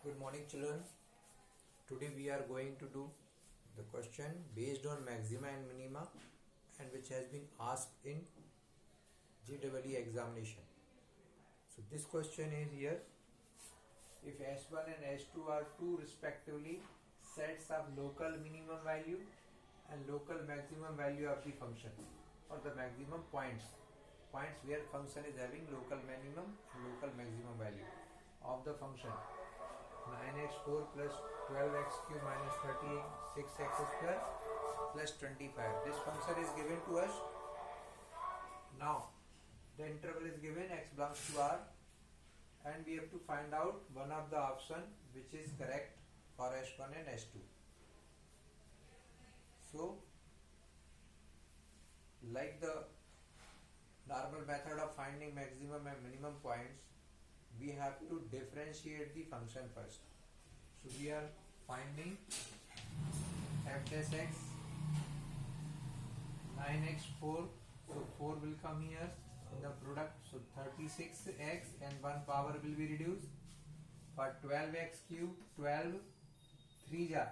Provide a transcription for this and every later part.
Good morning, children. Today we are going to do the question based on maxima and minima and which has been asked in JEE examination. So this question is here: if S1 and S2 are two respectively sets of local minimum value and local maximum value of the function, or the maximum points where function is having local minimum and local maximum value of the function 9x4 plus 12x cube minus 36x square plus 25. This function is given to us. Now the interval is given, x belongs to R, and we have to find out one of the option which is correct for S1 and S2. So like the normal method of finding maximum and minimum points, we have to differentiate the function first. So we are finding f dash x 9x4, so 4 will come here in the product, so 36x and 1 power will be reduced. For 12x cube, 12 3 ja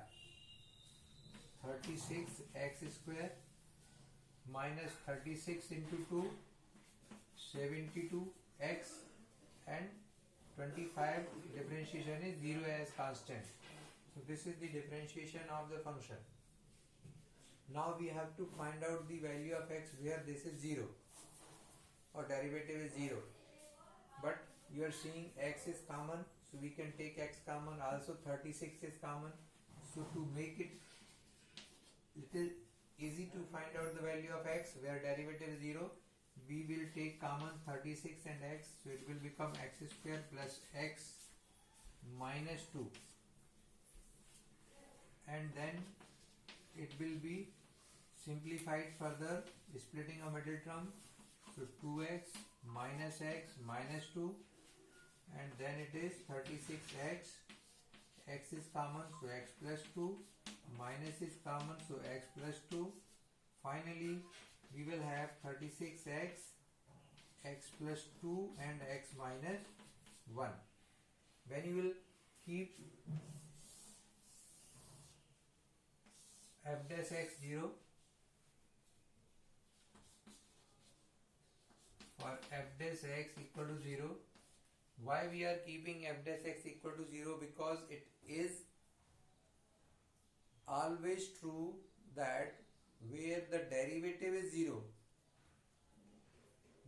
36x square minus 36 into 2 72x and 25. Differentiation is 0 as constant. So this is the differentiation of the function. Now we have to find out the value of x where this is 0 or derivative is 0, but you are seeing x is common, so we can take x common. Also 36 is common, so to make it little easy to find out the value of x where derivative is 0, we will take common 36 and x, so it will become x square plus x minus 2, and then it will be simplified further, splitting a middle term, so 2x minus x minus 2, and then it is 36x, x is common, so x plus 2, minus is common, so x plus 2. Finally we will have 36x, x plus 2 and x minus 1. When you will keep f dash x 0, for f dash x equal to 0, why we are keeping f dash x equal to 0? Because it is always true that where the derivative is 0,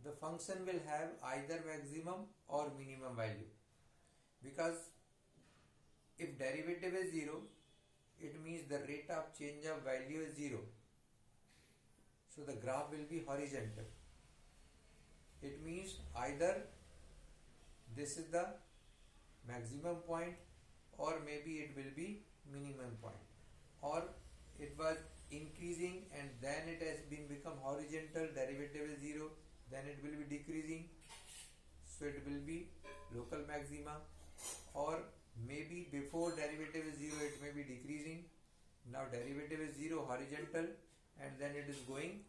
the function will have either maximum or minimum value. Because if derivative is 0, it means the rate of change of value is 0. So the graph will be horizontal. It means either this is the maximum point or maybe it will be minimum point, or it was increasing and then it has been become horizontal, derivative is 0, then it will be decreasing, so it will be local maxima, or maybe before derivative is 0 it may be decreasing, now derivative is 0 horizontal and then it is going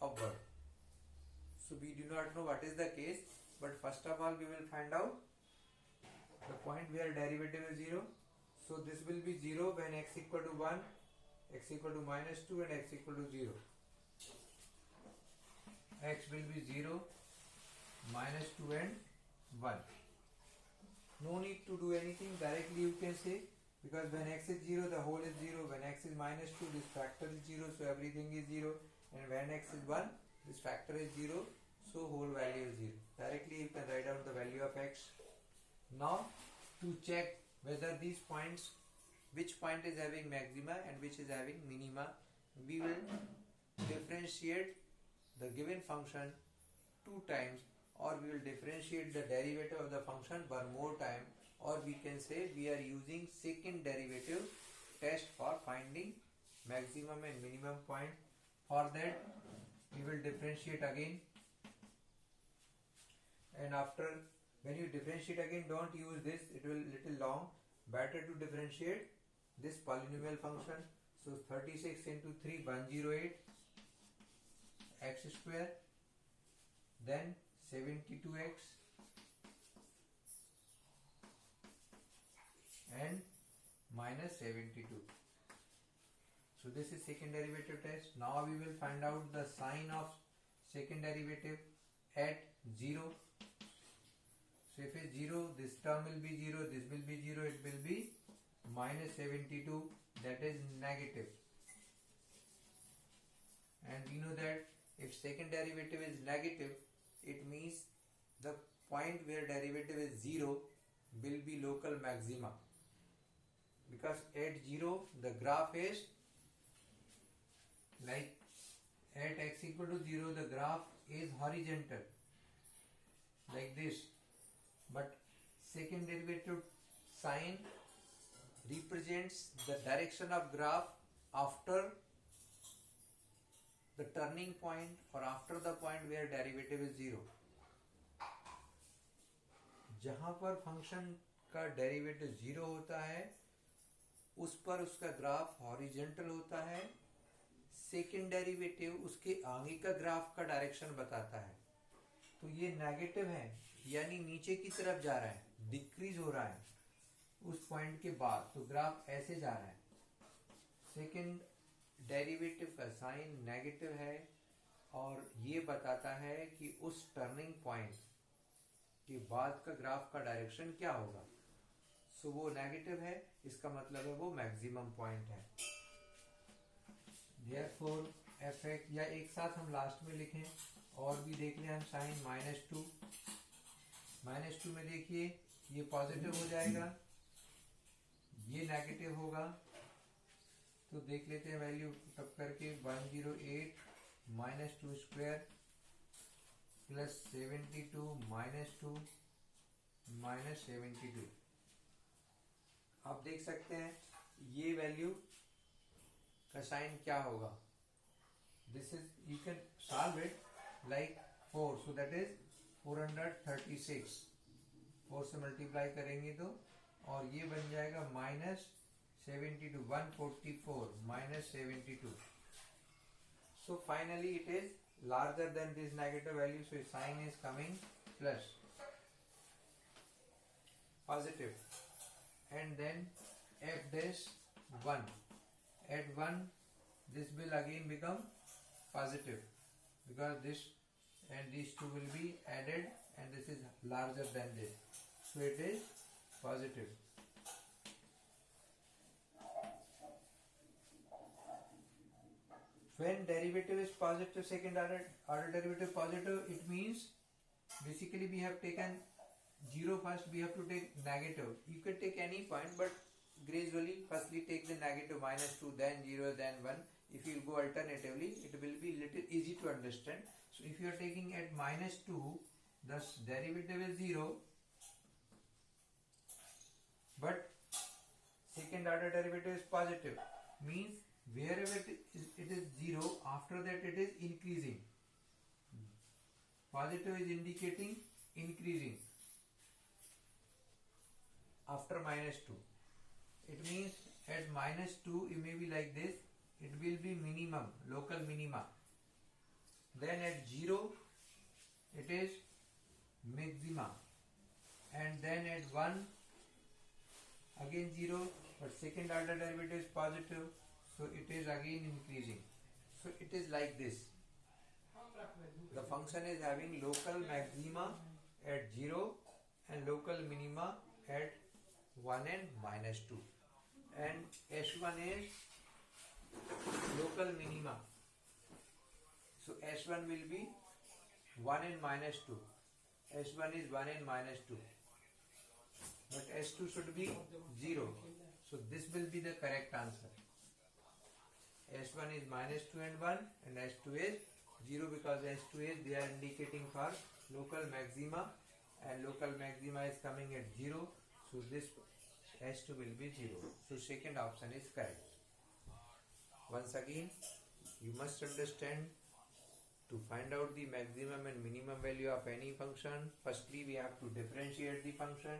upward. So we do not know what is the case, but first of all we will find out the point where derivative is 0. So this will be 0 when x equal to 1, x equal to minus 2 and x equal to 0. X will be 0, minus 2 and 1. No need to do anything, directly you can say, because when x is 0 the whole is 0, when x is minus 2 this factor is 0, so everything is 0, and when x is 1 this factor is 0, so whole value is 0. Directly you can write out the value of x. Now to check whether these points, which point is having maxima and which is having minima, we will differentiate the given function 2 times, or we will differentiate the derivative of the function one more time, or we can say we are using second derivative test for finding maximum and minimum point. For that we will differentiate again, and after when you differentiate again, don't use this, it will little long, better to differentiate this polynomial function. So 36 into 3 108 x square, then 72x minus 72. So this is second derivative test. Now we will find out the sign of second derivative at 0. So if it's 0, this term will be 0, this will be 0, it will be minus 72, that is negative. And we know that if second derivative is negative, it means the point where derivative is 0 will be local maxima, because at 0 the graph is like at x equal to 0 the graph is horizontal like this, but second derivative sign represents the direction of graph after the turning point or after the point where derivative is 0. जहां पर function का derivative 0 होता है उस पर उसका graph horizontal होता है, सेकेंड डेरिवेटिव उसके आगे का ग्राफ का डायरेक्शन बताता है. तो ये नेगेटिव है यानी नीचे की तरफ जा रहा है, डिक्रीज हो रहा है उस पॉइंट के बाद, तो ग्राफ ऐसे जा रहा है. सेकेंड डेरिवेटिव का साइन नेगेटिव है और ये बताता है कि उस टर्निंग पॉइंट के बाद का ग्राफ का डायरेक्शन क्या होगा. सो वो नेगेटिव है, इसका मतलब है वो मैक्सिमम पॉइंट है. Therefore fx, या एक साथ हम लास्ट में लिखें और भी देख लें हम. साइन -2 में देखिए ये पॉजिटिव हो जाएगा, ये नेगेटिव होगा. तो देख लेते हैं वैल्यू तब करके 108 -2 स्क्वायर प्लस 72 -2 -72. आप देख सकते हैं ये वैल्यू का साइन क्या होगा. This is, you can solve it like 4, so that is 436. 4 से मल्टीप्लाई करेंगे तो, और ये बन जाएगा -72, 144 -72. So finally it is larger than this negative value, so sign is coming plus, positive. And then f dash 1, at 1 this will again become positive because this and these two will be added and this is larger than this, so it is positive. When derivative is positive, second order derivative positive, it means basically we have taken 0 first, we have to take negative. You can take any point, but gradually firstly take the negative -2, then 0, then 1. If you go alternatively, it will be little easy to understand. So if you are taking at -2, thus derivative is 0, but second order derivative is positive, means wherever it is 0, after that it is increasing. Positive is indicating increasing after -2. It means at -2 it may be like this, it will be minimum, local minima. Then at 0 it is maxima, and then at 1 again 0, but second order derivative is positive, so it is again increasing. So it is like this. The function is having local maxima at 0 and local minima at 1 and -2, and S1 is local minima, so S1 will be 1 and -2. S1 is 1 and -2, but S2 should be 0, so this will be the correct answer. S1 is -2 and 1 and S2 is 0 because S2 is, they are indicating for local maxima and local maxima is coming at 0, so this S2 will be 0. So second option is correct. Once again, you must understand, to find out the maximum and minimum value of any function, firstly we have to differentiate the function,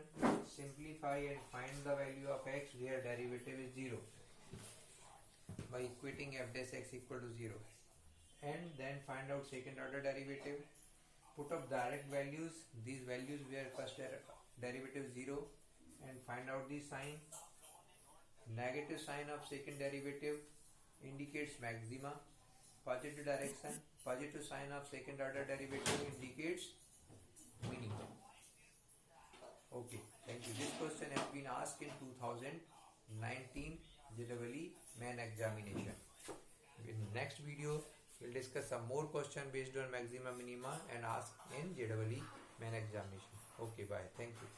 simplify and find the value of x where derivative is 0 by equating f dash x equal to 0, and then find out second order derivative, put up direct values, these values where first derivative 0, and find out the sign, Negative sign of second derivative indicates maxima. Positive direction, positive sign of second order derivative indicates minimum. Okay, thank you. This question has been asked in 2019 JEE main examination. In next video, we'll discuss some more question based on maxima minima and ask in JEE main examination. Okay, bye. Thank you.